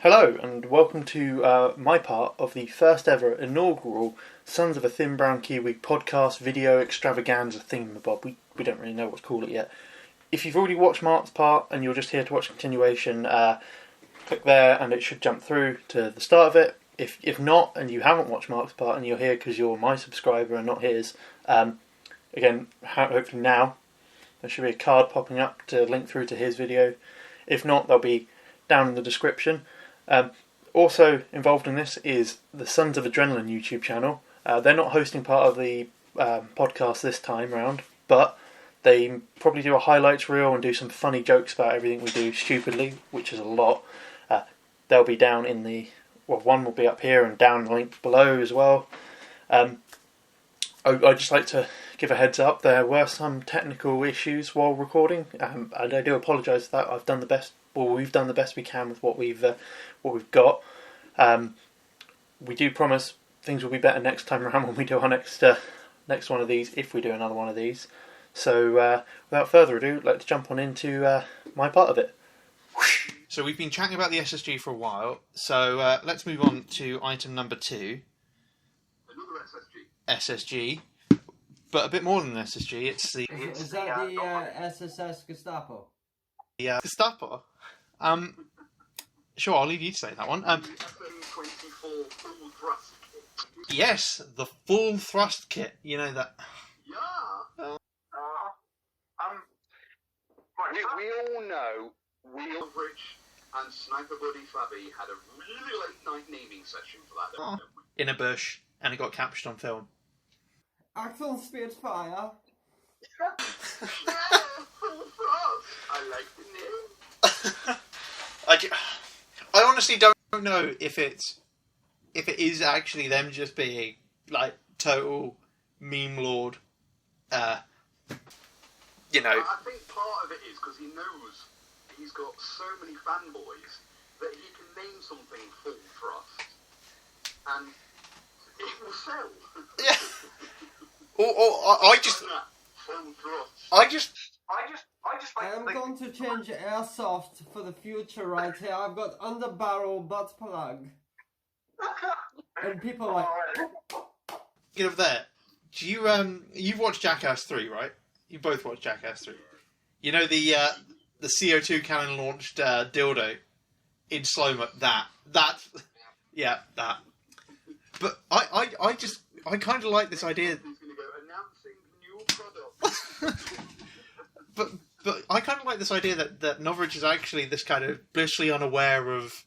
Hello and welcome to my part of the first ever inaugural Sons of a Thin Brown Kiwi podcast video extravaganza thingamabob. We don't really know what to call it yet. If you've already watched Mark's part and you're just here to watch continuation, click there and it should jump through to the start of it. If not, and you haven't watched Mark's part and you're here because you're my subscriber and not his, again, hopefully now there should be a card popping up to link through to his video. If not, they'll be down in the description. Also involved in this is the Sons of Adrenalin YouTube channel. They're not hosting part of the podcast this time round, but they probably do a highlights reel and do some funny jokes about everything we do stupidly, which is a lot. They'll be down in the... Well, one will be up here and down the link below as well. I'd just like to give a heads up. There were some technical issues while recording, and I do apologise for that. I've done the best. Well, we've done the best we can with what we've got. We do promise things will be better next time around when we do our next one of these, if we do another one of these. So, without further ado, let's jump on into my part of it. So we've been chatting about the SSG for a while, so let's move on to item number 2. Another SSG. But a bit more than an SSG, it's the... Is that the SSS Gestapo? Yeah, Gestapo? Sure, I'll leave you to say that one. Yes, the full thrust kit. You know that... Yeah. We all know Novritsch and Sniper Buddy Flabby had a really late night naming session for that, don't we? In a bush, and it got captured on film. Axel Spitfire. Yeah, full thrust. I like the name. I honestly don't know if it is actually them just being like total meme lord. You know. I think part of it is because he knows he's got so many fanboys that he can name something full thrust, and it will sell. Yeah. I am going to change Airsoft for the future right here. I've got underbarrel butt plug. And people are like... Get over there. Do you, you've watched Jackass 3, right? You both watched Jackass 3. You know the CO2 cannon launched dildo in slow-mo? That. Yeah, that. But I kind of like this idea... But I kind of like this idea that Novritsch is actually this kind of blissfully unaware of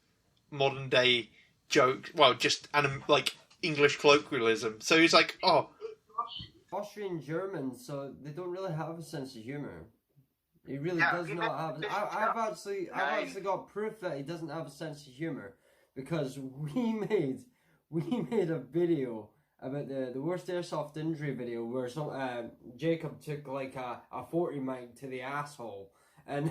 modern day joke, well, just like English colloquialism. So he's like, oh, Austrian German, so they don't really have a sense of humour. He really does not have. I've actually got proof that he doesn't have a sense of humour because we made a video about the worst airsoft injury video where Jacob took like a 40 mic to the asshole and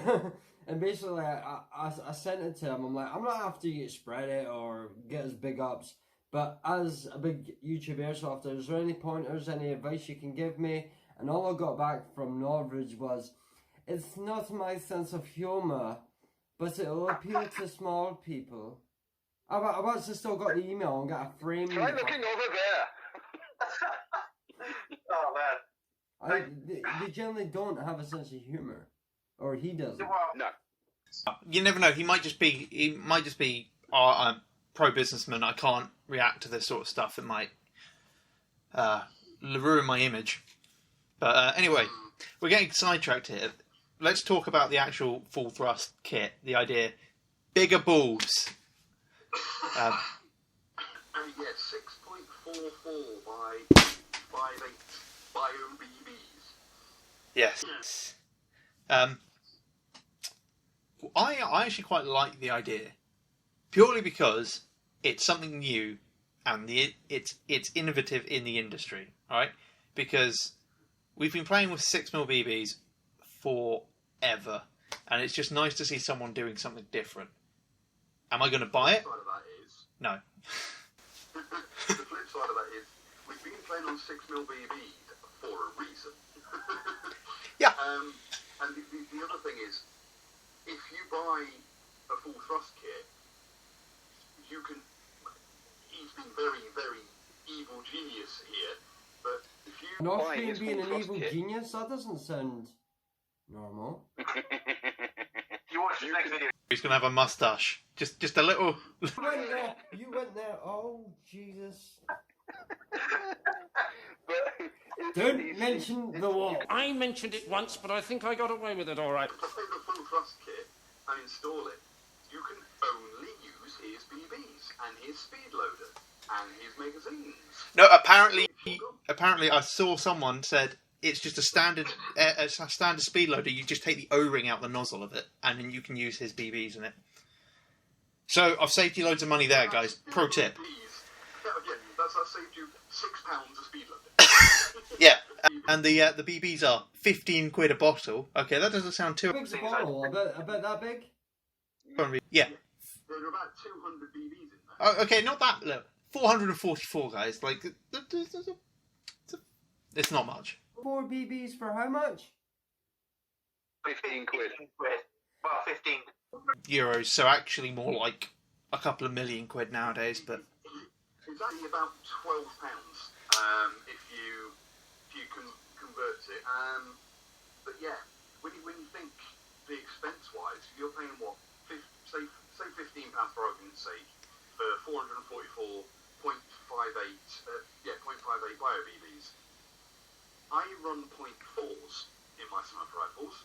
and basically I sent it to him. I'm like, I'm not after you to spread it or get us big ups, but as a big YouTube airsofter, is there any pointers, any advice you can give me? And all I got back from Novritsch was, it's not my sense of humour, but it'll appeal to small people. I've actually still got the email and got a frame. Try looking over there. Oh man. They generally don't have a sense of humour, or he doesn't. No. You never know. He might just be I'm pro businessman. I can't react to this sort of stuff. It might ruin my image. But anyway, we're getting sidetracked here. Let's talk about the actual full thrust kit. The idea, bigger balls. Yeah, 6.44 by 5.8 bio BBs. Yes. I actually quite like the idea, purely because it's something new and it's innovative in the industry, right? Because we've been playing with 6mm BBs forever, and it's just nice to see someone doing something different. Am I going to buy it? No. The flip side of that is, we've been playing on 6mm BBs for a reason. Yeah. And the other thing is, if you buy a full thrust kit, you can. He's been very, very evil genius here, but if you. An Austrian being an evil genius? That doesn't sound normal. You watch the next video. He's going to have a mustache. Just a little... You went there. Oh, Jesus. Don't mention the wall. I mentioned it once, but I think I got away with it all right. To play the full thrust kit and install it, you can only use his BBs and his speed loader and his magazines. No, apparently I saw someone said it's just a standard speed loader. You just take the O-ring out the nozzle of it, and then you can use his BBs in it. So I've saved you loads of money there, guys. Pro tip. Again, that saved you £6 a speed loader. Yeah, and the BBs are 15 quid a bottle. Okay, that doesn't sound too... How big's the bottle? About that big? Yeah. There are about 200 BBs in there. Oh, okay, not that. Look, 444, guys. Like, it's not much. 4 BBs for how much? 15 quid. Well, 15. Euros, so actually more like a couple of million quid nowadays, but... It's actually about £12 if you can convert it. But yeah, when you think the expense-wise, you're paying what? Say £15 for argument's sake for 444.58 .58 bio BBs. I run .4s in my sniper rifles.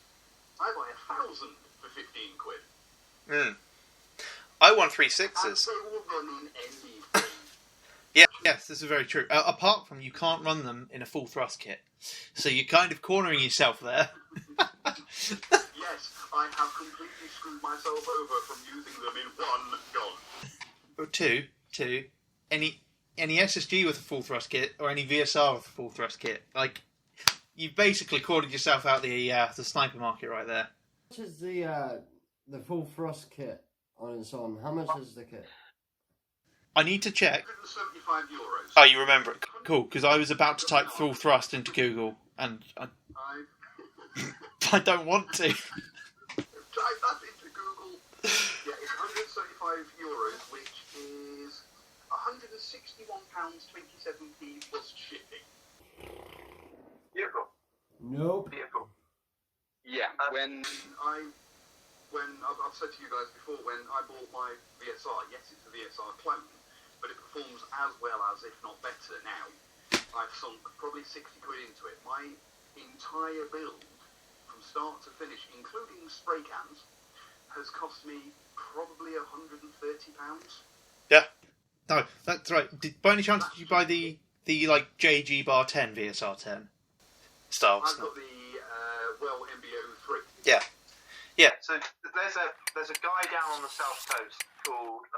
I buy 1,000 for 15 quid. I won 3.6s. And they will run in anything. Yeah, yes, this is very true. Apart from you can't run them in a full thrust kit, so you're kind of cornering yourself there. Yes, I have completely screwed myself over from using them in one gun. Or two, any SSG with a full thrust kit or any VSR with a full thrust kit, like you've basically cornered yourself out the sniper market right there. How much is the full thrust kit on its own? How much is the kit? I need to check. €175. Oh, you remember it? Cool, because I was about to type full thrust into Google, and I don't want to. Type that into Google. Yeah, it's €175, which is £161.27p plus shipping. Vehicle. Nope. Vehicle. Yeah, when I've said to you guys before, when I bought my VSR, yes, it's a VSR clone, but it performs as well as, if not better, now. I've sunk probably 60 quid into it. My entire build, from start to finish, including spray cans, has cost me probably £130. Yeah. No, that's right. By any chance, did you buy the like JG Bar 10 VSR 10 style? I've got the MBO 3. Yeah. Yeah. So there's a guy down on the south coast called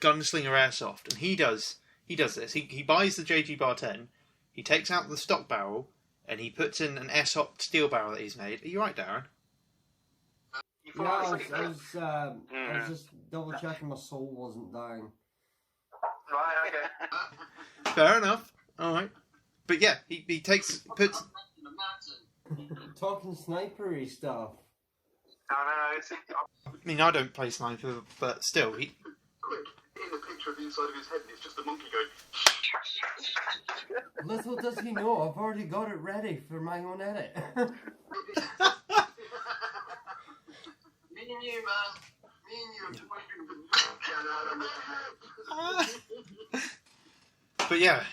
Gunslinger Airsoft, and he does this. He buys the JG Bar 10, he takes out the stock barrel, and he puts in an Airsoft steel barrel that he's made. Are you right, Darren? Yeah, I was just double checking my soul wasn't dying. Right, okay. Fair enough. All right. But yeah, he puts. Talking snipery stuff. No. I mean, I don't play sniper, but still, Quick, in the picture of the inside of his head, and it's just a monkey going. Little does he know, I've already got it ready for my own edit. Me and you, man. Me and you. But yeah,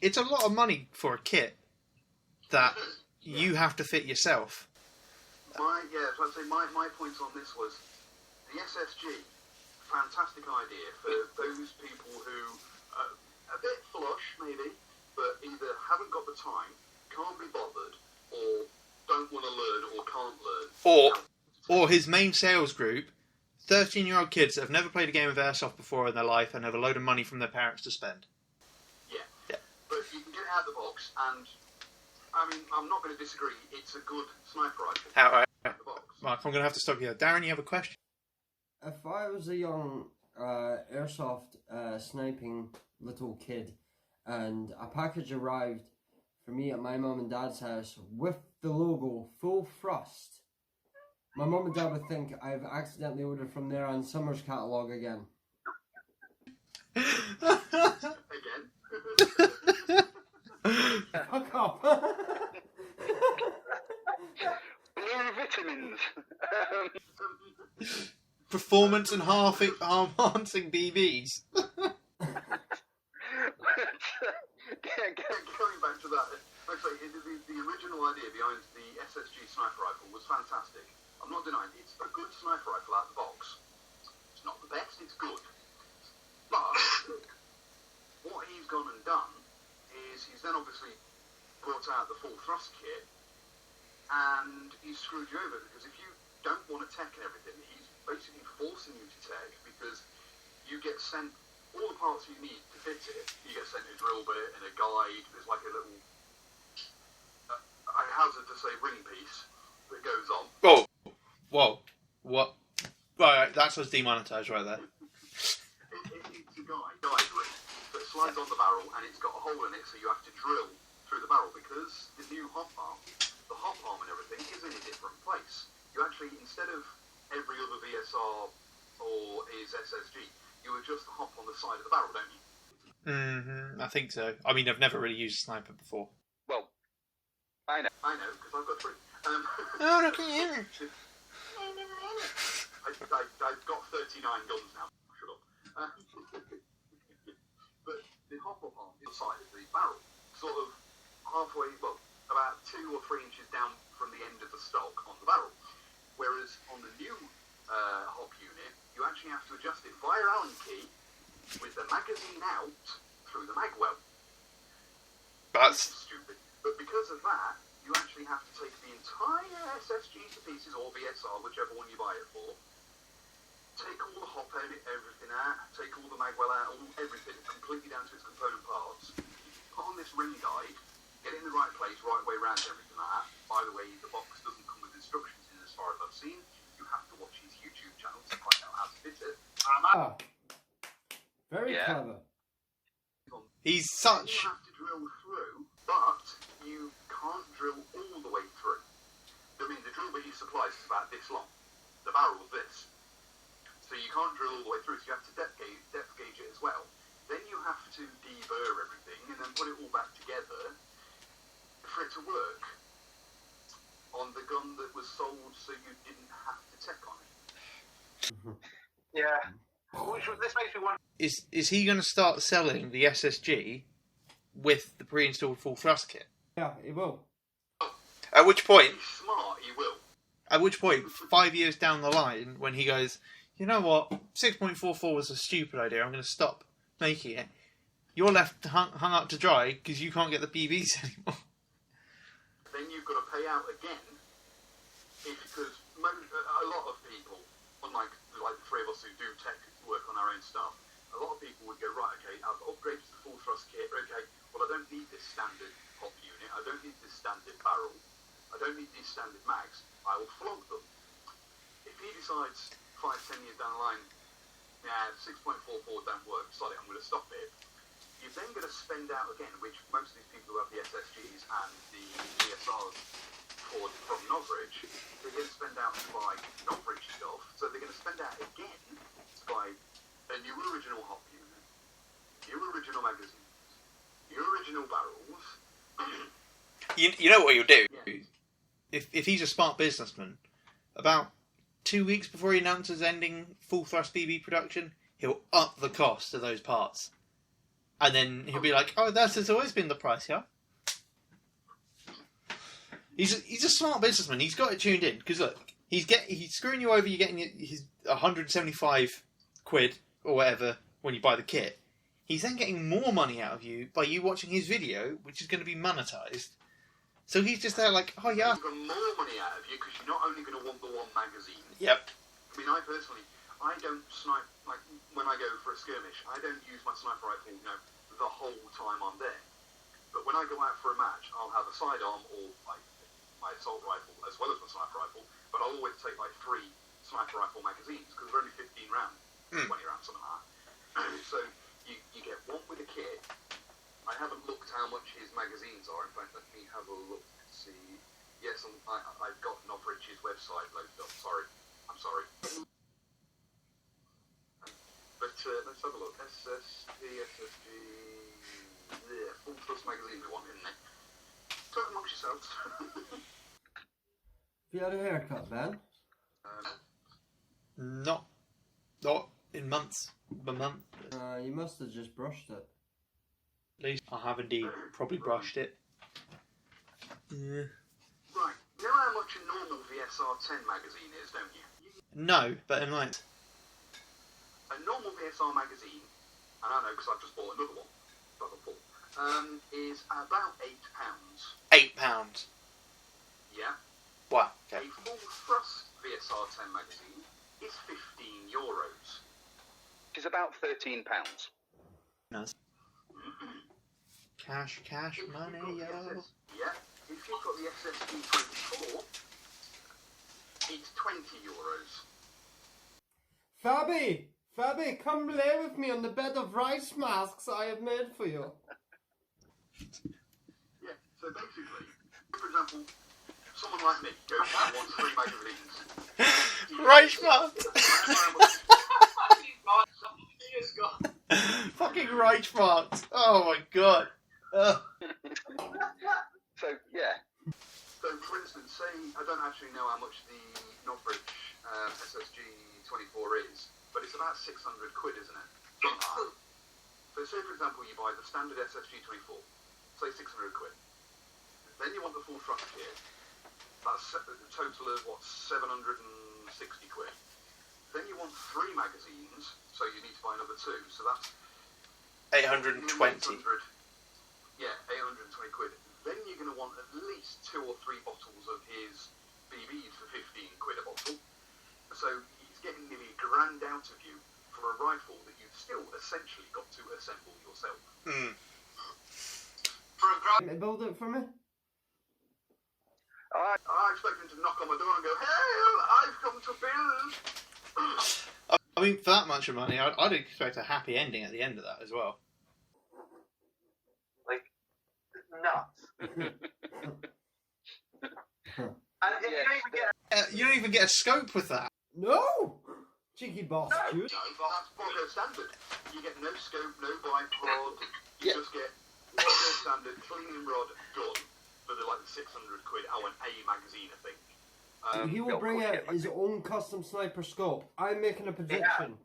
it's a lot of money for a kit that you have to fit yourself. My point on this was the SSG. Fantastic idea for those people who are a bit flush, maybe, but either haven't got the time, can't be bothered, or don't want to learn or can't learn. Or his main sales group, 13-year-old kids that have never played a game of Airsoft before in their life and have a load of money from their parents to spend. Yeah. But you can get it out of the box, and I mean, I'm not going to disagree. It's a good sniper rifle. Out of the box. Mark, I'm going to have to stop you there. Darren, you have a question? If I was a young Airsoft sniping little kid and a package arrived for me at my mum and dad's house with the logo full thrust, My mum and dad would think I've accidentally ordered from their Ann Summers catalogue again. Again? Fuck off! Blue vitamins. Performance enhancing BBs. Going back to that, like I say, the original idea behind the SSG sniper rifle was fantastic. I'm not denying it. It's a good sniper rifle out of the box. It's not the best, it's good. But what he's gone and done is he's then obviously brought out the full thrust kit, and he's screwed you over, because if you don't want to tech and everything, he's basically forcing you to tech, because you get sent all the parts you need to fit it. You get sent a drill bit and a guide. There's like a little, I hazard to say, ring piece that goes on. Oh, whoa, what? Right, that's what's demonetised right there. It's a guide ring that slides on the barrel, and it's got a hole in it, so you have to drill through the barrel, because the new hop arm and everything is in a different place. You actually, instead of every other VSR or is SSG, you adjust the hop on the side of the barrel, don't you? I think so. I mean, I've never really used a sniper before. Well, I know. I know, because I've got 3. Oh, look at you! I've got 39 guns now. Shut up. But the hop arm is the side of the barrel, sort of halfway, well, about 2 or 3 inches down from the end of the stock on the barrel. Whereas on the new hop unit, you actually have to adjust it via Allen key with the magazine out through the mag well. That's stupid. But because of that, you actually have to take the entire SSG to pieces, or VSR, whichever one you buy it for. Take all the hop out, everything out, take all the mag well out, everything, completely down to its component parts. Put on this ring guide, get it in the right place, right way around everything like that. By the way, the box doesn't come with instructions in as far as I've seen. You have to watch his YouTube channel to find out how to fit it. Very clever. He's such. You have to drill through, but you can't drill all the way through. I mean, the drill bit he supplies is about this long. The barrel's this. So you can't drill all the way through, so you have to depth gauge it as well. Then you have to deburr everything and then put it all back together for it to work on the gun that was sold so you didn't have to tech on it. Yeah. This makes me wonder. Is he going to start selling the SSG with the pre-installed full thrust kit? Yeah, he will. At which point, He's smart, he will. At which point, 5 years down the line, when he goes, you know what, 6.44 was a stupid idea, I'm going to stop making it. You're left hung up to dry because you can't get the BBs anymore. Then you've got to pay out again, because a lot of people, unlike the 3 of us who do tech work on our own stuff, a lot of people would go, right, okay, I've upgraded to the full thrust kit, okay, well I don't need this standard hop unit, I don't need this standard barrel, I don't need these standard mags, I will flog them. If he decides 5-10 years down the line, yeah, 6.44 don't work, sorry, I'm going to stop it, you're then going to spend out again, which most of these people who have the SSGs and the VSRs from Novritsch, they're going to spend out to buy Novritsch stuff, so they're going to spend out again to buy a new original hop unit, new original magazines, new original barrels. You know what you'll do? Yeah. If he's a smart businessman, about 2 weeks before he announces ending full thrust BB production, he'll up the cost of those parts. And then he'll be like, oh, that's always been the price, yeah? He's a smart businessman. He's got it tuned in. Because look, he's screwing you over, you're getting his 175 quid or whatever when you buy the kit. He's then getting more money out of you by you watching his video, which is going to be monetized. So he's just there like, oh yeah. Even more money out of you, because you're not only going to want the one magazine. Yep. I mean, I personally, I don't snipe, like, when I go for a skirmish, I don't use my sniper rifle, the whole time I'm there. But when I go out for a match, I'll have a sidearm or, like, my assault rifle, as well as my sniper rifle, but I'll always take, like, 3 sniper rifle magazines, because they're only 15 rounds, 20 rounds, something like that. So, you get one with a kit. I haven't looked how much his magazines are. In fact, let me have a look to see. Yes, I've got Novritsch's website loaded up. Sorry. I'm sorry. But let's have a look. SSG, yeah, Full Thrust magazine we want, isn't it? Talk amongst yourselves. Have you had a haircut, Ben? Not in months. A month. You must have just brushed it. At least I have indeed probably brushed it. Yeah. Right. You know how much a normal VSR 10 magazine is, don't you? No, but in like A normal VSR magazine, and I know because I've just bought another one, is about £8. £8. Yeah. Wow. Okay. A full thrust VSR 10 magazine is €15. Which is about £13. Nice. Cash money, yo. Yeah. If you've got the SSG 24, it's €20. Fabi, come lay with me on the bed of rice masks I have made for you. Yeah. So basically, for example, someone like me goes and wants 3 magazines. Reichmark! Fucking Reichmark! Oh my god! So, yeah. So, for instance, say I don't actually know how much the Novritsch SSG 24 is, but it's about 600 quid, isn't it? So, say for example, you buy the standard SSG 24, say 600 quid. Then you want the full thrust kit. That's a total of what, 760 quid. Then you want 3 magazines, so you need to buy another 2. So that's 820. 800, yeah, 820 quid. Then you're going to want at least 2 or 3 bottles of his BBs for 15 quid a bottle. So he's getting nearly £1,000 out of you for a rifle that you've still essentially got to assemble yourself. Build it for me? I expect him to knock on my door and go, "Hail, I've come to build." I mean, for that much of money, I'd expect a happy ending at the end of that as well. Like, nuts. And if you don't even get You don't even get a scope with that. No! Cheeky bastard. No, that's Borgo standard. You get no scope, no bipod. You just get Borgo standard, cleaning rod, gun for the 600 quid. Oh, an A magazine, I think. He will bring out his own custom sniper scope. I'm making a prediction.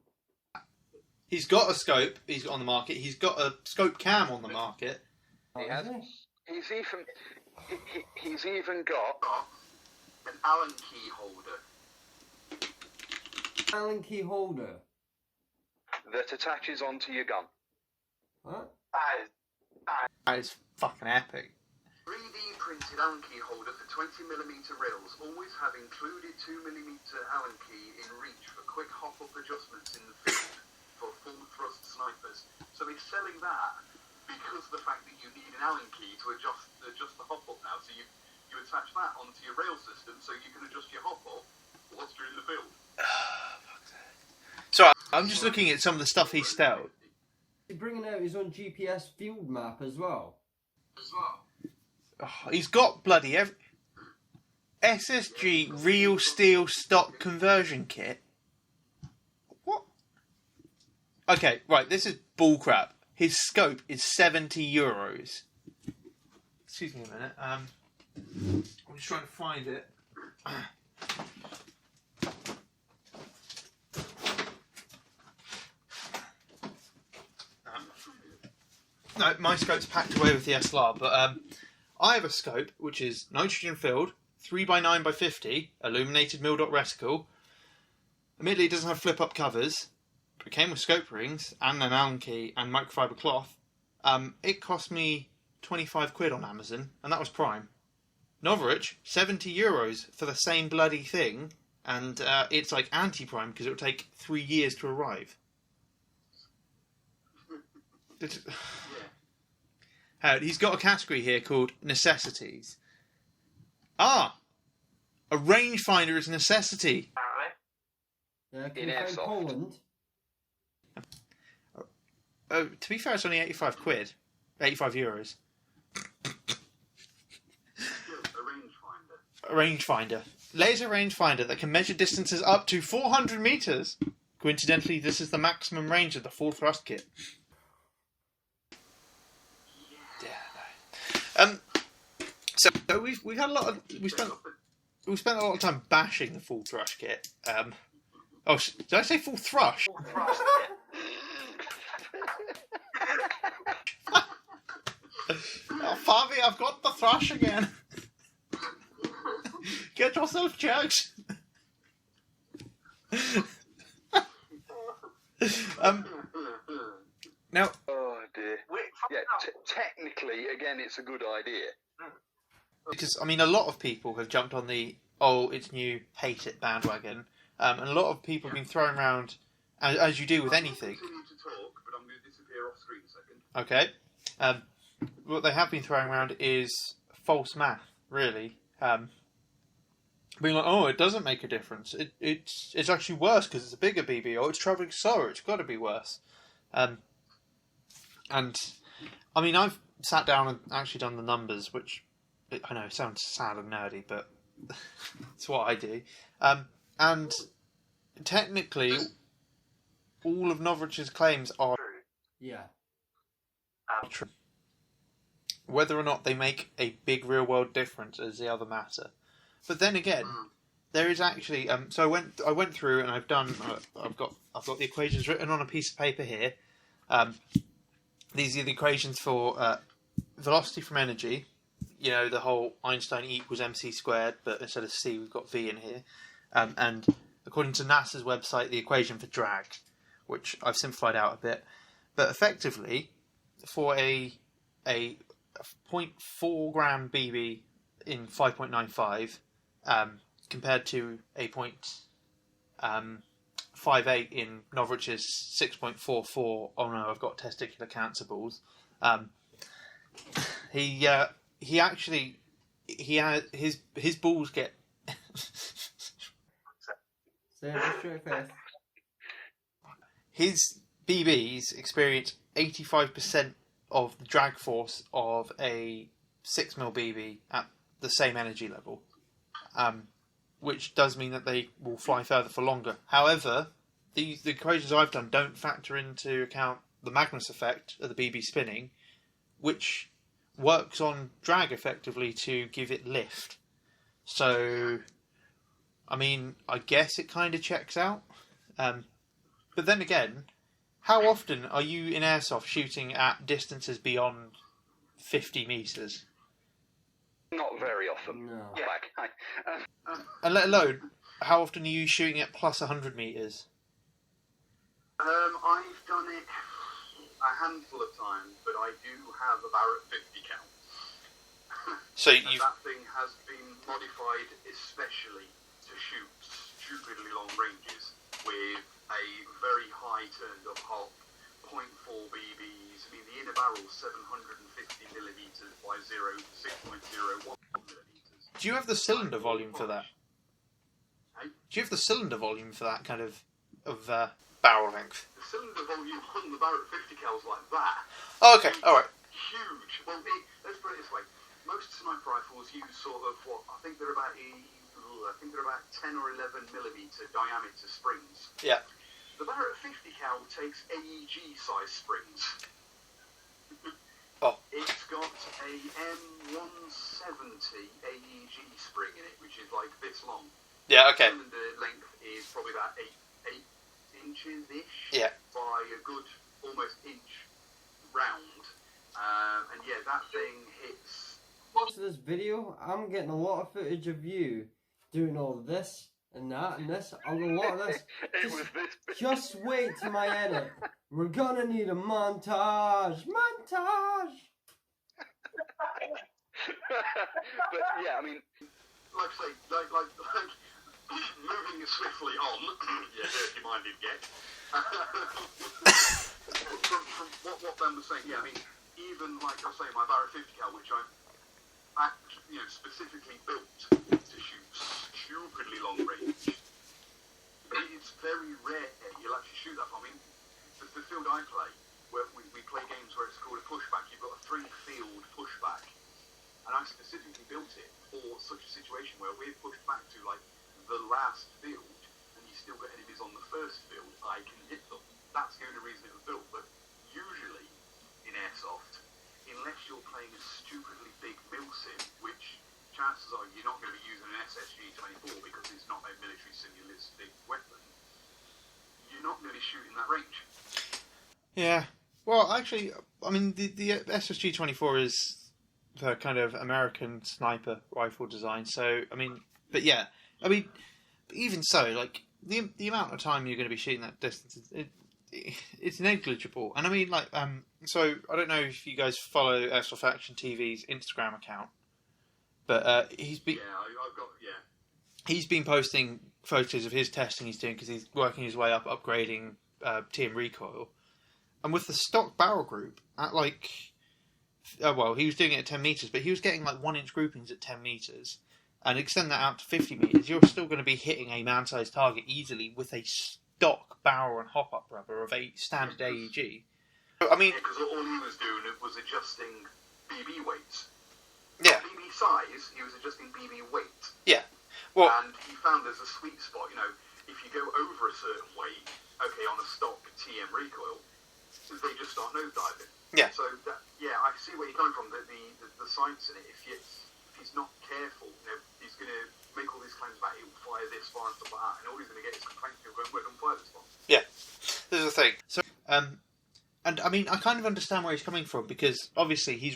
He's got a scope. He's got on the market. He's got a scope cam on the market. He has. He's even got An Allen key holder. Allen key holder. that attaches onto your gun. What? That is fucking epic. 3D printed Allen key holder for 20mm rails, always have included 2mm Allen key in reach for quick hop-up adjustments in the field for full thrust snipers. So he's selling that because the fact that you need an Allen key to adjust the hop-up now. So you attach that onto your rail system so you can adjust your hop-up whilst you're in the field. So I'm just looking at some of the stuff he's stowed. He's bringing out his own GPS field map as well. Oh, he's got bloody SSG real steel stock conversion kit. What? Okay, right, this is bullcrap. His scope is €70. Excuse me a minute. I'm just trying to find it. No, my scope's packed away with the SLR, but I have a scope which is nitrogen filled, 3x9x50, illuminated mil dot reticle. Admittedly, it doesn't have flip up covers, but it came with scope rings and an Allen key and microfiber cloth. It cost me 25 quid on Amazon, and that was Prime. Novritsch, €70 for the same bloody thing, and it's like anti-Prime because it will take 3 years to arrive. He's got a category here called necessities. A rangefinder is a necessity. Yeah, can In you find Airsoft. Poland? Oh, to be fair, it's only 85 quid. €85. A rangefinder. rangefinder. Laser rangefinder that can measure distances up to 400 meters. Coincidentally, this is the maximum range of the full thrust kit. Yeah. So we've had a lot of we spent a lot of time bashing the full thrush kit. Did I say full thrush? Oh, Fabi, I've got the thrush again. Get yourself checked. Now. Oh dear. Yeah, technically, again, it's a good idea. Because, I mean, a lot of people have jumped on the, oh, it's new, hate it bandwagon. And a lot of people have been throwing around, as you do with anything. Continue to talk, but I'm going to disappear off screen a second. Okay. What they have been throwing around is false math, really. Being like, oh, it doesn't make a difference. It's actually worse because it's a bigger BB. Oh, it's travelling slower. It's got to be worse. And, I mean, I've sat down and actually done the numbers, which, I know, it sounds sad and nerdy, but it's what I do. And technically, all of Novritsch's claims are true. Whether or not they make a big real-world difference is the other matter. But then again, there is actually. So I went through and I've done. I've got the equations written on a piece of paper here. These are the equations for velocity from energy. You know, the whole Einstein E equals mc squared, but instead of c, we've got v in here. And according to NASA's website, the equation for drag, which I've simplified out a bit. But effectively, for a 0.4 gram BB in 5.95, compared to a 0.58 in Novritsch's 6.44. Oh no, I've got testicular cancer balls. He actually had his balls get. Say it straight face. His BBs experience 85% of the drag force of a 6mm BB at the same energy level, which does mean that they will fly further for longer. However, the equations I've done don't factor into account the Magnus effect of the BB spinning, which works on drag effectively to give it lift. So, I mean, I guess it kind of checks out. But then again, how often are you in Airsoft shooting at distances beyond 50 metres? Not very often. No. And let alone, how often are you shooting at plus 100 metres? I've done it a handful of times, but I do have a Barrett 50 cal. So and that thing has been modified especially to shoot stupidly long ranges with a very high turned up hop, 0.4 BBs. I mean, the inner barrel's 750 millimetres by 6.01 millimetres. Do you have the cylinder volume for that? Hey? Do you have the cylinder volume for that kind of barrel length? The cylinder volume on the Barrett 50 cal's like that. Oh, okay, alright. Huge. Well, let's put it this way. Most sniper rifles use sort of what I think they're about 10 or 11 millimetre diameter springs. Yeah. The Barrett 50 cal takes AEG size springs. Oh. It's got a M170 AEG spring in it, which is like this long. Yeah, okay. The cylinder length is probably about 8 inches-ish. Yeah. By a good almost inch round. And yeah, that thing hits. To this video, I'm getting a lot of footage of you doing all this and that and this, a lot of this. Just wait till my edit. We're gonna need a montage. Montage. But yeah, I mean, Like I say, like moving swiftly on. Yeah, dirty-minded get. from what Ben was saying, yeah, I mean, even like I say, my Barrett 50 cal, which I'm specifically built to shoot stupidly long range. It's very rare you'll actually shoot that. I mean, the field I play, where we play games where it's called a pushback. You've got a 3-field pushback, And I specifically built it for such a situation where we're pushed back to like the last field, and you still got enemies on the first field. I can hit them. That's the only reason it was built. But usually in Airsoft, unless you're playing a stupidly big milsim, which chances are you're not going to be using an SSG-24 because it's not a military simulistic weapon, you're not going to be shooting that range. Yeah. Well, actually, I mean, the SSG-24 is the kind of American sniper rifle design. So, I mean, but yeah, I mean, even so, like the amount of time you're going to be shooting that distance, it's negligible. And I mean, like, so I don't know if you guys follow Airsoft Action TV's Instagram account, but he's been he's been posting photos of his testing he's doing because he's working his way up, upgrading TM recoil, and with the stock barrel group at like. Well, he was doing it at 10 metres, but he was getting like 1-inch groupings at 10 metres. And extend that out to 50 metres, you're still going to be hitting a man-sized target easily with a stock barrel and hop-up rubber of a standard AEG. I mean... because all he was doing was adjusting BB weights. Yeah. Not BB size, he was adjusting BB weight. Yeah. Well... And he found there's a sweet spot, you know, if you go over a certain weight, okay, on a stock TM recoil, they just start nosediving. Yeah. So that, yeah, I see where you're coming from. The science in it. If he's not careful, you know, he's going to make all these claims about he'll fire this far and stuff like that, and all he's going to get is complaints going, "Well, don't fire this far." Yeah. This is the thing. So, and I mean, I kind of understand where he's coming from because obviously he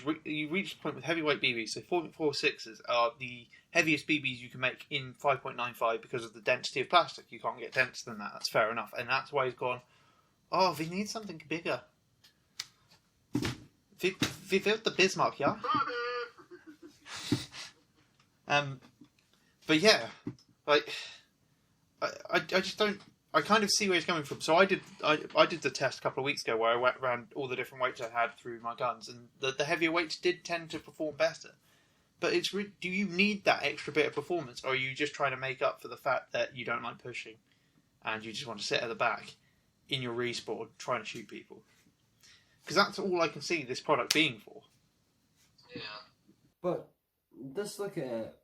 reached the point with heavyweight BBs. So 4.46s are the heaviest BBs you can make in 5.95 because of the density of plastic. You can't get denser than that. That's fair enough, and that's why he's gone. Oh, we need something bigger. We built the Bismarck, yeah? But yeah, like, I just don't, I kind of see where he's coming from. So I did the test a couple of weeks ago where I went around all the different weights I had through my guns, and the heavier weights did tend to perform better. But do you need that extra bit of performance, or are you just trying to make up for the fact that you don't like pushing, and you just want to sit at the back in your respawn trying to shoot people? Because that's all I can see this product being for. Yeah. But just look at it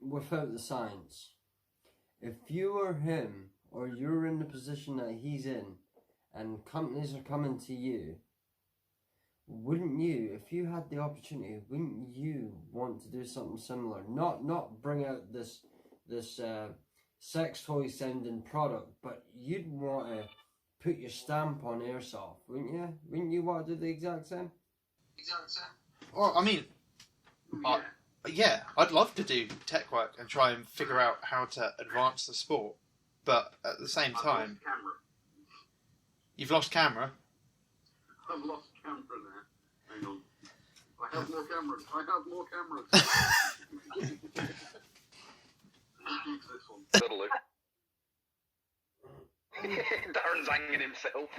without the science. If you were him, or you're in the position that he's in, and companies are coming to you, wouldn't you, if you had the opportunity, wouldn't you want to do something similar? Not bring out this sex toy sounding product, but you'd want to put your stamp on Airsoft, wouldn't you? Wouldn't you want to do the exact same? Well, I mean, yeah, I'd love to do tech work and try and figure out how to advance the sport, but at the same time, you've lost camera. I've lost camera now. Hang on. I have more cameras. This one. Totally. Darren's hanging himself.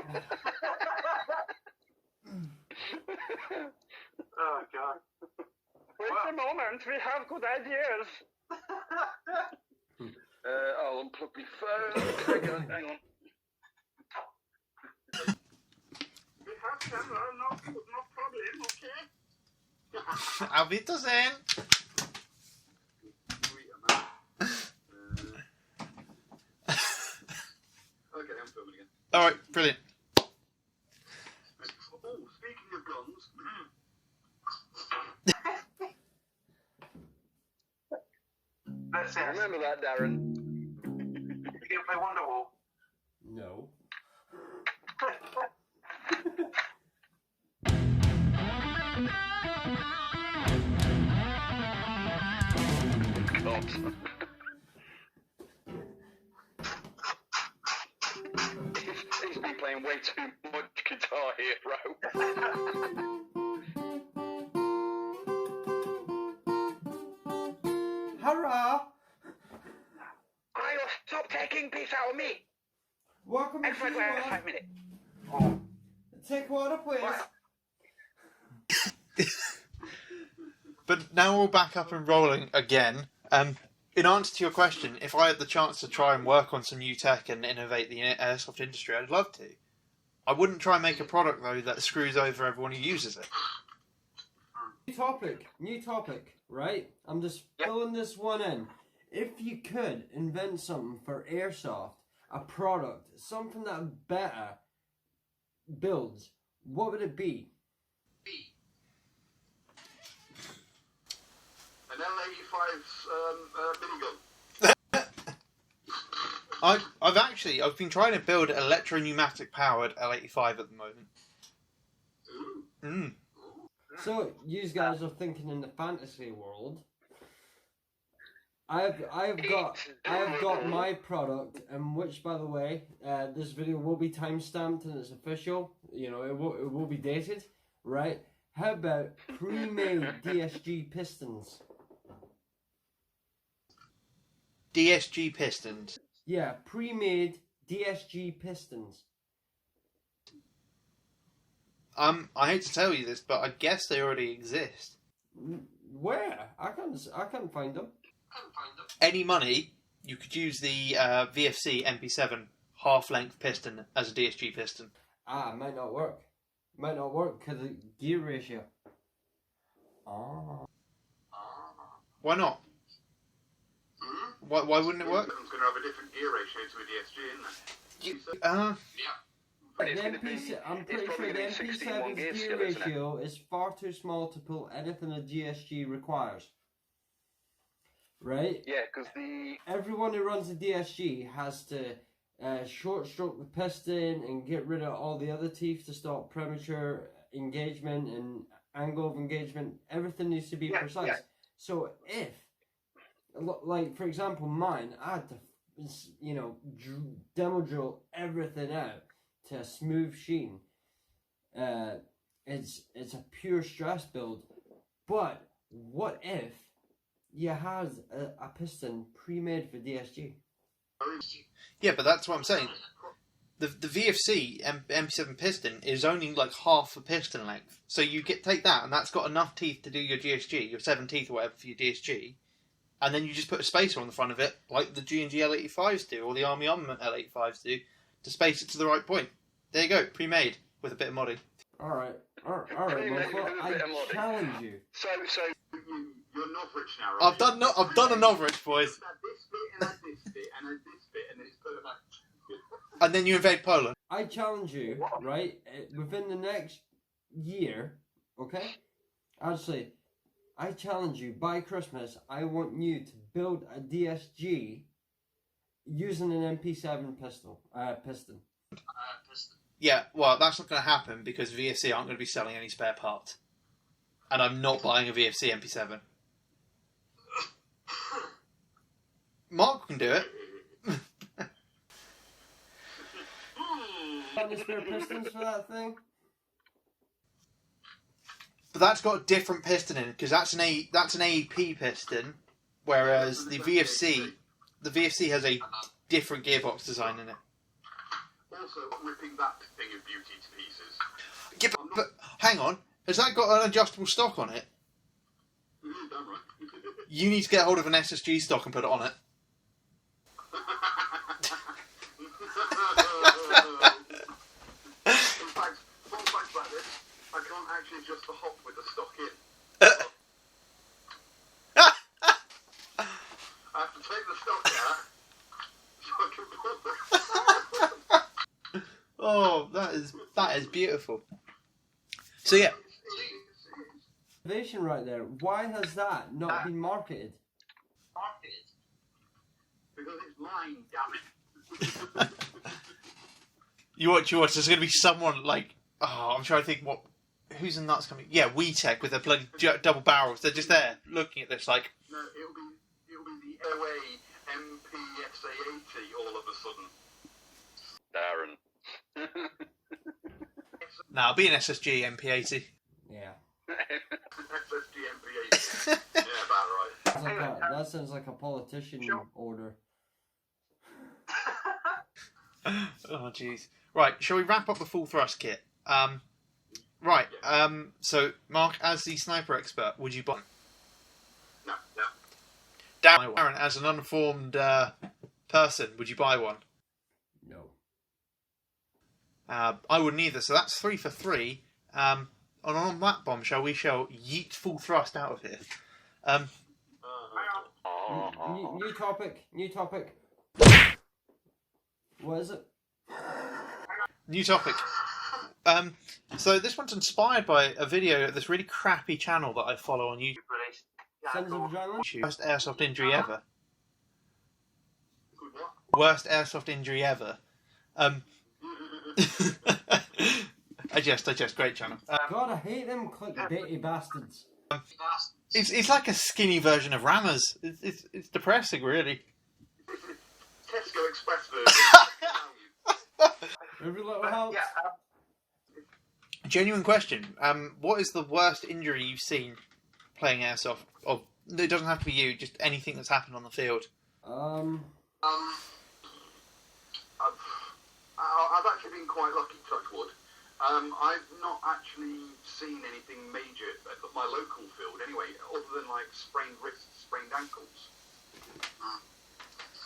Oh, God. Wait a moment, we have good ideas. I'll unplug my phone. Hang on. We have camera, no problem, okay? Auf Wiedersehen! Okay, I'm filming again. Alright, brilliant. Oh, speaking of guns. Let's see. Remember that, Darren. You can play Wonderwall. No. God. He's been playing way too much Guitar Hero. Hurrah! I'll stop taking piss out of me. Welcome to Extra Kiwi. 5 minutes. Take water, please. But now we're back up and rolling again. In answer to your question, if I had the chance to try and work on some new tech and innovate the airsoft industry, I'd love to. I wouldn't try and make a product, though, that screws over everyone who uses it. New topic, right? I'm just filling this one in. If you could invent something for Airsoft, a product, something that better builds, what would it be? An L85's minigun. I've been trying to build an electro-pneumatic powered L85 at the moment. So you guys are thinking in the fantasy world. I've got my product, and which, by the way, this video will be timestamped and it's official. You know, it will be dated, right? How about pre-made DSG pistons? DSG pistons. Yeah, pre-made DSG pistons. I hate to tell you this, but I guess they already exist. Where? I can't find them. Any money, you could use the VFC MP7 half-length piston as a DSG piston. It might not work. Might not work because of the gear ratio. Why not? Why wouldn't it work? It's going to have a different gear ratio to a DSG, isn't it? Yeah. I'm pretty sure the MP7's gear ratio is far too small to pull anything a DSG requires. Right? Yeah, because everyone who runs a DSG has to short stroke the piston and get rid of all the other teeth to stop premature engagement and angle of engagement. Everything needs to be precise. Yeah. So if, like for example, mine, I had to, demo drill everything out to a smooth sheen. It's a pure stress build. But what if you had a piston pre-made for DSG? Yeah, but that's what I'm saying. The VFC MP7 piston is only like half a piston length. So you take that, and that's got enough teeth to do your DSG, your 7 teeth or whatever for your DSG, and then you just put a spacer on the front of it, like the G&G L85s do, or the Army Armament L85s do, to space it to the right point. There you go, pre-made, with a bit of modding. Alright, Michael, I challenge you. So you're Novritsch now, right? I've done a Novritsch, boys. Add this bit, and add this bit, and add this bit, and it's perfect. And then you invade Poland. I challenge you, right, within the next year, okay? Actually, I challenge you, by Christmas, I want you to build a DSG using an MP7 piston. Yeah, well, that's not going to happen because VFC aren't going to be selling any spare parts. And I'm not buying a VFC MP7. Mark can do it. Any spare pistons for that thing? But that's got a different piston in it because that's an AEP piston, whereas the VFC has a different gearbox design in it. Also, ripping that thing of beauty to pieces. Yeah, but hang on, has that got an adjustable stock on it? Damn right. You need to get hold of an SSG stock and put it on it. In fact, fun fact about this, I can't actually adjust the hop with the stock in. I have to take the stock out so I can pull it. Oh, that is beautiful. So yeah. Innovation right there. Why has that not been marketed? Because it's mine, damn it. You watch. There's going to be someone like, I'm trying to think who's in that's coming. Yeah, WeTech with their bloody double barrels. They're just there looking at this like. No, it'll be the OA MPSA80 all of a sudden. Darren. Nah, it'll be an SSG MP80. Yeah. SSG MP80. Yeah, about right. That sounds like a politician order. Oh jeez. Right, shall we wrap up the full thrust kit? Right. So Mark, as the sniper expert, would you buy? No. Darren, as an uninformed person, would you buy one? No. I wouldn't either. So that's 3 for 3. on that bombshell, we shall yeet full thrust out of here. New topic. What is it? New topic. So this one's inspired by a video of this really crappy channel that I follow on YouTube. Sons of Adrenalin? Worst airsoft injury ever. Worst airsoft injury ever. I jest. Great channel. God, I hate them clickbaity bastards. It's like a skinny version of Rammers. It's depressing, really. Tesco Express version. Every little helps. Genuine question. What is the worst injury you've seen playing airsoft? Or it doesn't have to be you. Just anything that's happened on the field. I've actually been quite lucky, touch wood. I've not actually seen anything major at my local field anyway, other than like sprained wrists, sprained ankles.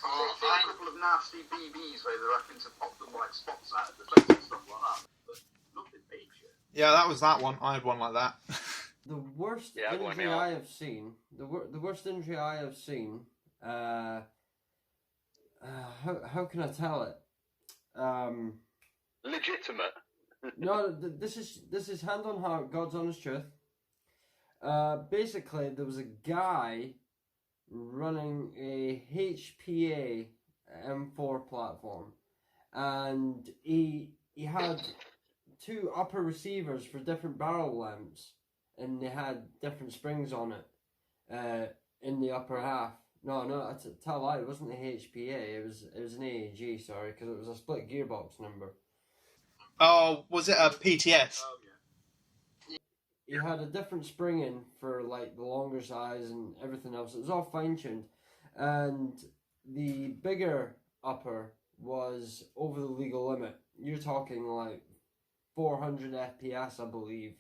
I've seen a couple of nasty BBs where they're having to pop them like spots out of the face and stuff like that, but nothing major. Yeah, that was that one. I had one like that. The worst injury I have seen. The worst injury I have seen. How can I tell it? Legitimate. No, this is hand on heart, God's honest truth. Basically, there was a guy running a HPA M4 platform, and he had two upper receivers for different barrel lengths, and they had different springs on it in the upper half. No, I tell a lie, it wasn't a HPA, it was an AAG, sorry, because it was a split gearbox number. Oh, was it a PTS? Oh, yeah. He had a different spring in for like the longer size and everything else. It was all fine tuned, and the bigger upper was over the legal limit. You're talking like 400 FPS, I believe,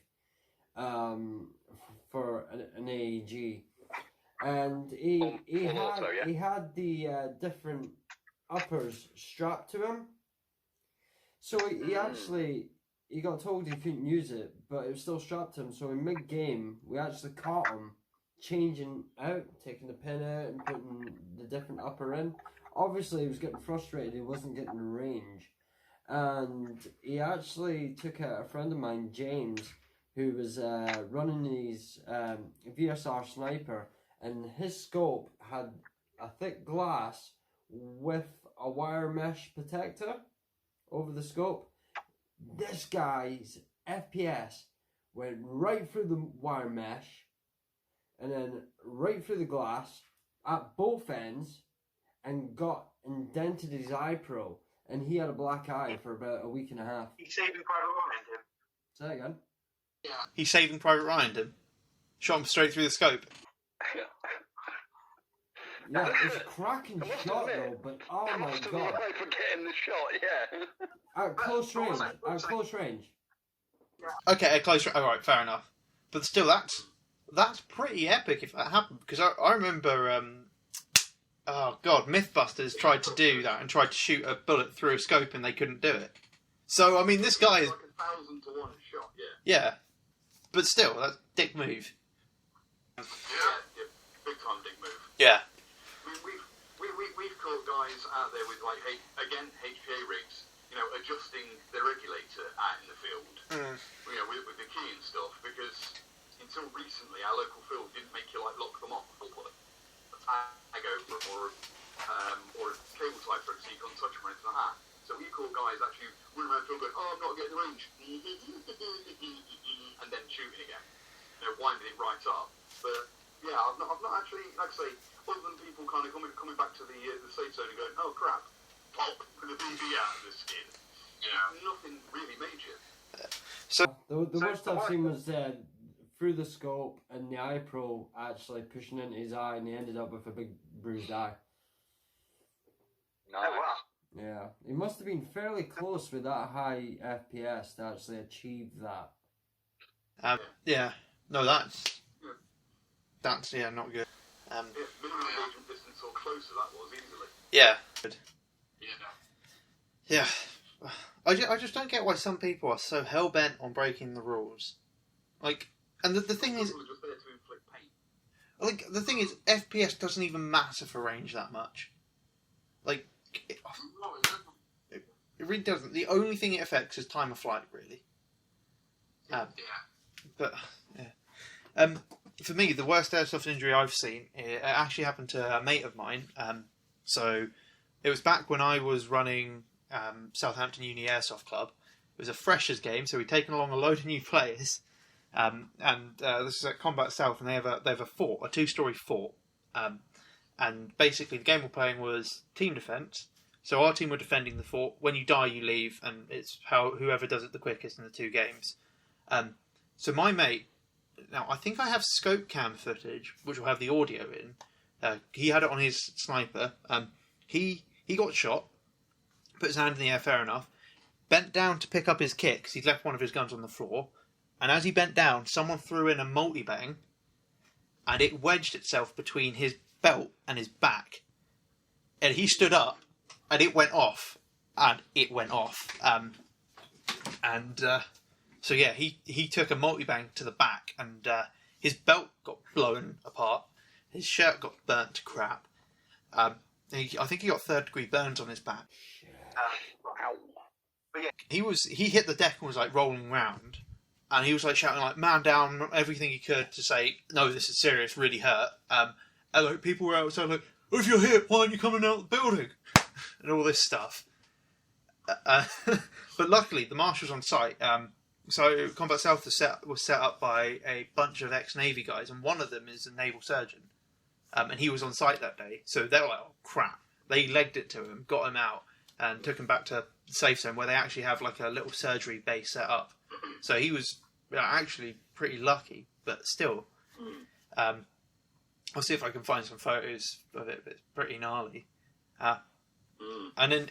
for an AEG, and he had the different uppers strapped to him. So he got told he couldn't use it, but it was still strapped to him. So in mid-game, we actually caught him changing out, taking the pin out and putting the different upper in. Obviously, he was getting frustrated. He wasn't getting the range. And he actually took out a friend of mine, James, who was running his VSR sniper. And his scope had a thick glass with a wire mesh protector over the scope. This guy's FPS went right through the wire mesh and then right through the glass at both ends and indented his eye pro, and he had a black eye for about a week and a half. He saved Private Ryan, him. Say that again? Yeah. He Saving Private Ryan him? Shot him straight through the scope? Yeah, it's a cracking shot though, but oh my god. For getting the shot, yeah. At close range. Okay, at close range. Alright, fair enough. But still, that's pretty epic if that happened, because I remember, Mythbusters tried to do that and tried to shoot a bullet through a scope and they couldn't do it. So, I mean, this guy is... Like 1,000 to 1 shot, Yeah. But still, that's a dick move. Yeah, big time dick move. Yeah. We've caught guys out there with, like, HPA rigs, you know, adjusting the regulator out in the field, you know, with the key and stuff, because until recently our local field didn't make you, like, lock them off or put a tag over or a cable tie for it so you couldn't touch them or anything like that. So we caught guys actually running around the field going, oh, I've got to get the range, and then shooting again, you know, winding it right up. But yeah, I've not actually, like I say, other than people kind of coming back to the safe zone and going, oh crap, pop with the BB out of the skin. Yeah, nothing really major. So the worst I've seen was through the scope and the eye pro actually pushing into his eye, and he ended up with a big bruised eye. Nice. Oh, wow. Yeah, he must have been fairly close with that high FPS to actually achieve that. Yeah. No, that's not good. Minimum engagement distance or closer that was easily. Yeah. Good. Yeah. I just don't get why some people are so hell bent on breaking the rules. Like, and the thing is, People are just there to inflict pain. like, the thing is, FPS doesn't even matter for range that much. Like, it really doesn't. The only thing it affects is time of flight, really. But yeah. For me, the worst airsoft injury I've seen, it actually happened to a mate of mine. So it was back when I was running Southampton Uni Airsoft Club. It was a freshers game, so we'd taken along a load of new players. This is at Combat South, and they have a fort, a 2-story fort. And basically, the game we're playing was team defense. So our team were defending the fort. When you die, you leave, and it's whoever does it the quickest in the 2 games. So my mate, now I think I have scope cam footage, which will have the audio in. He had it on his sniper. He got shot, put his hand in the air, fair enough, bent down to pick up his kit because he'd left one of his guns on the floor. And as he bent down, someone threw in a multi-bang, and it wedged itself between his belt and his back. And he stood up, and it went off. So yeah, he took a multi-bang to the back, and his belt got blown apart. His shirt got burnt to crap. I think he got 3rd-degree burns on his back. He hit the deck and was like rolling around, and he was like shouting like "man down" everything he could to say, "No, this is serious, really hurt." And like people were outside like, "If you're hit, why aren't you coming out the building?" and all this stuff. But luckily, the marshal's on site. So Combat South was set up by a bunch of ex-Navy guys, and one of them is a naval surgeon. And he was on site that day, so they were like, "Oh crap!" They legged it to him, got him out, and took him back to the safe zone where they actually have like a little surgery base set up. So he was actually pretty lucky, but still. I'll see if I can find some photos of it, but it's pretty gnarly. And then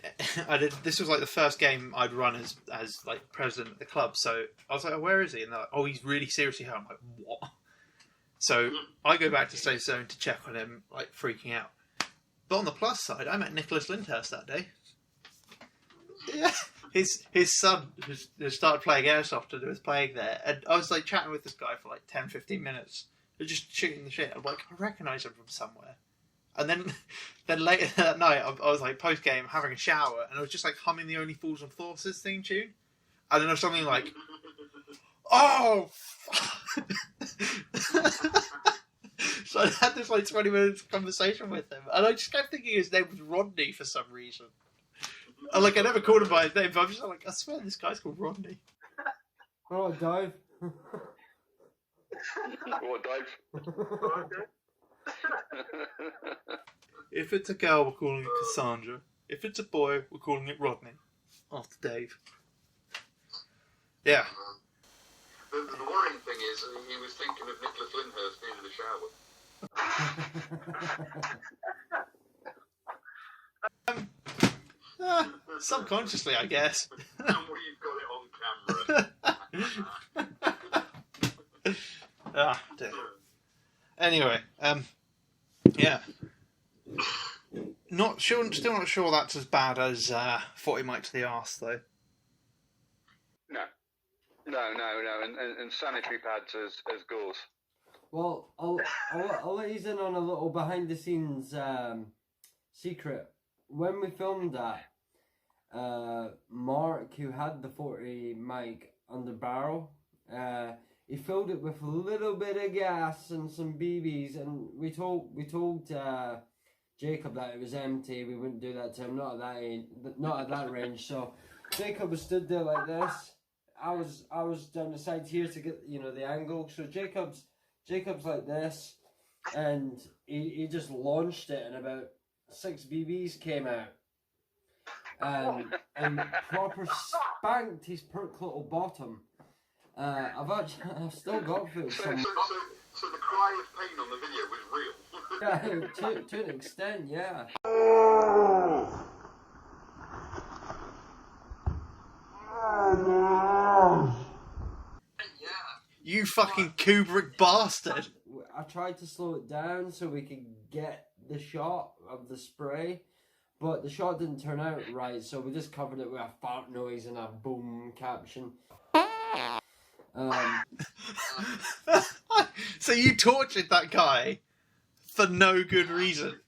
this was like the first game I'd run as like president of the club, so I was like, "Oh, where is he?" And they're like, "Oh, he's really seriously hurt." I'm like, "What?" So I go back to safe zone to check on him, like freaking out. But on the plus side, I met Nicholas Lyndhurst that day. Yeah, his son has started playing Airsoft and was playing there, and I was like chatting with this guy for like 10-15 minutes, just shooting the shit. I'm like, I recognise him from somewhere. And then later that night, I was like post game having a shower, and I was just like humming the Only Fools and Horses theme tune, and then there was something like, "Oh!" So I had this like 20 minutes conversation with him, and I just kept thinking his name was Rodney for some reason. And like I never called him by his name, but I'm just like, I swear this guy's called Rodney. Oh, Dave. What, Dave? If it's a girl, we're calling it Cassandra. If it's a boy, we're calling it Rodney. After Dave. Yeah. The worrying thing is, he was thinking of Nicholas Lyndhurst needed a shower. Subconsciously, I guess. And we've got it on camera. Dear. Anyway, yeah. Still not sure that's as bad as 40 Mike to the arse, though. No, and sanitary pads as gauze. Well, I'll let you in on a little behind the scenes secret. When we filmed that, Mark, who had the 40 mic under barrel, he filled it with a little bit of gas and some BBs, and we told Jacob that it was empty. We wouldn't do that to him, not at that range. So Jacob was stood there like this. I was down the side here to get the angle. So Jacob's like this, and he just launched it, and about 6 BBs came out, and proper spanked his pert little bottom. I've still got footage. So the cry of pain on the video was real. Yeah, to an extent, yeah. You fucking Kubrick bastard! I tried to slow it down so we could get the shot of the spray, but the shot didn't turn out right, so we just covered it with a fart noise and a boom caption. So you tortured that guy for no good reason.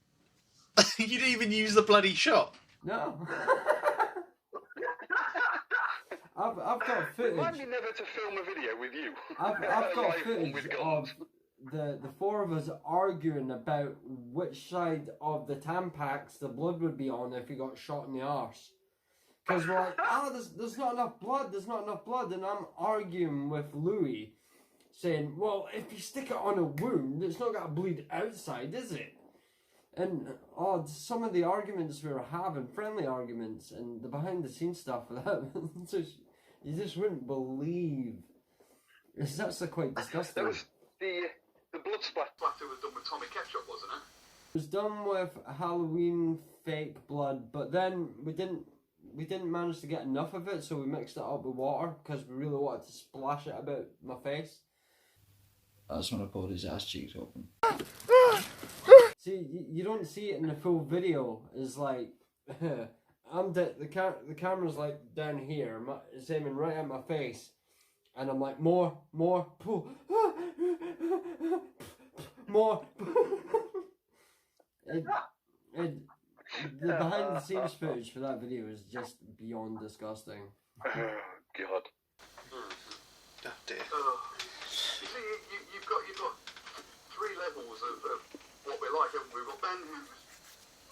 You didn't even use the bloody shot. No. I've got footage. Remind me never to film a video with you. I've got Live one footage with of guns. the four of us arguing about which side of the Tampax the blood would be on if he got shot in the arse. Because we're like, there's not enough blood, and I'm arguing with Louis, saying, well, if you stick it on a wound, it's not going to bleed outside, is it? And some of the arguments we were having, friendly arguments, and the behind-the-scenes stuff for that, you just wouldn't believe. It's actually quite disgusting. That was the blood splatter. Splatter was done with Tommy Ketchup, wasn't it? It was done with Halloween fake blood, but then we didn't manage to get enough of it, so we mixed it up with water because we really wanted to splash it about my face. That's when I pulled his ass cheeks open. See, you don't see it in the full video. It's like the camera's like down here. It's aiming right at my face, and I'm like more, pull, more. The behind the scenes footage for that video is just beyond disgusting. Oh God. Oh dear. You see, you've got three levels of what we're like, haven't we? We've got Ben, who's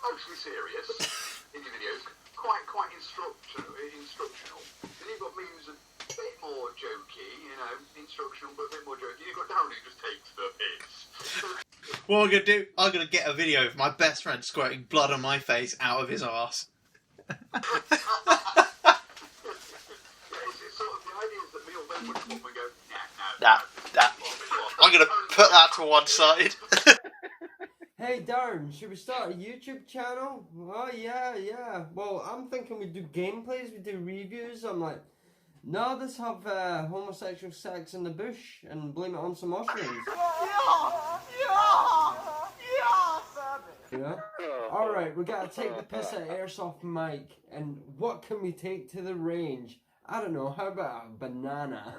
mostly serious in your videos, quite instructional. Then you've got me, who's a bit more jokey, instructional but a bit more jokey. You've got Darren, who just takes the piss. What I'm gonna do? I'm gonna get a video of my best friend squirting blood on my face out of his arse. It's sort of the idea is that me or Ben would come up and go, nah. I'm gonna put that to one side. Hey Darren, should we start a YouTube channel? Oh yeah. Well, I'm thinking we do gameplays, we do reviews. I'm like, no, let's have homosexual sex in the bush and blame it on some mushrooms. Yeah. Alright, we gotta take the piss at Airsoft Mike, and what can we take to the range? I don't know, how about a banana?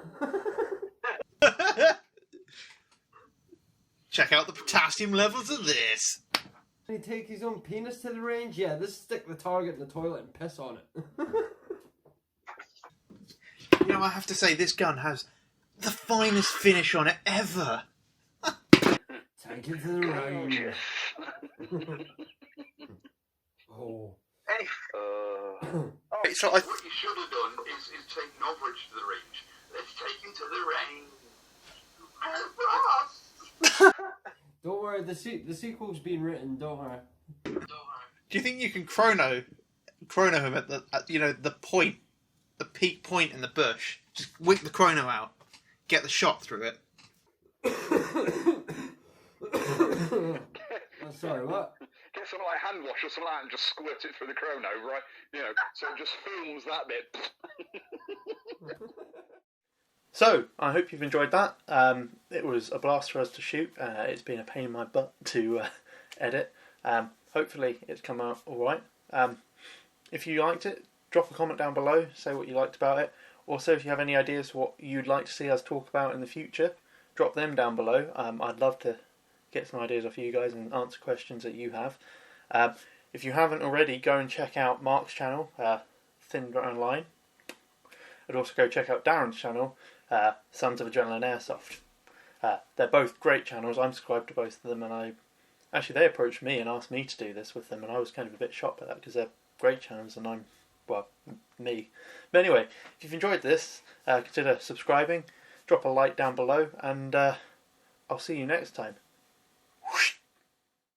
Check out the potassium levels of this. Can he take his own penis to the range? Yeah, let's stick the target in the toilet and piss on it. I have to say, this gun has the finest finish on it ever. Take it to the range. Oh. So What you should have done is take Novritsch to the range. Let's take him to the range. Don't worry, the sequel's been written, don't worry. Do you think you can chrono him at the point, the peak point in the bush? Just whip the chrono out, get the shot through it. Oh, sorry, what? Get some like hand wash or something like that and just squirt it through the chrono, right? So it just films that bit. So, I hope you've enjoyed that. It was a blast for us to shoot. It's been a pain in my butt to edit. Hopefully it's come out alright. If you liked it, drop a comment down below, say what you liked about it. Also, if you have any ideas what you'd like to see us talk about in the future, drop them down below. I'd love to get some ideas off you guys and answer questions that you have. If you haven't already, go and check out Mark's channel, Adrenalin. I'd also go check out Darren's channel, Sons of Adrenalin Airsoft. They're both great channels. I'm subscribed to both of them, and they approached me and asked me to do this with them, and I was kind of a bit shocked by that because they're great channels and I'm, me. But anyway, if you've enjoyed this, consider subscribing, drop a like down below, and I'll see you next time.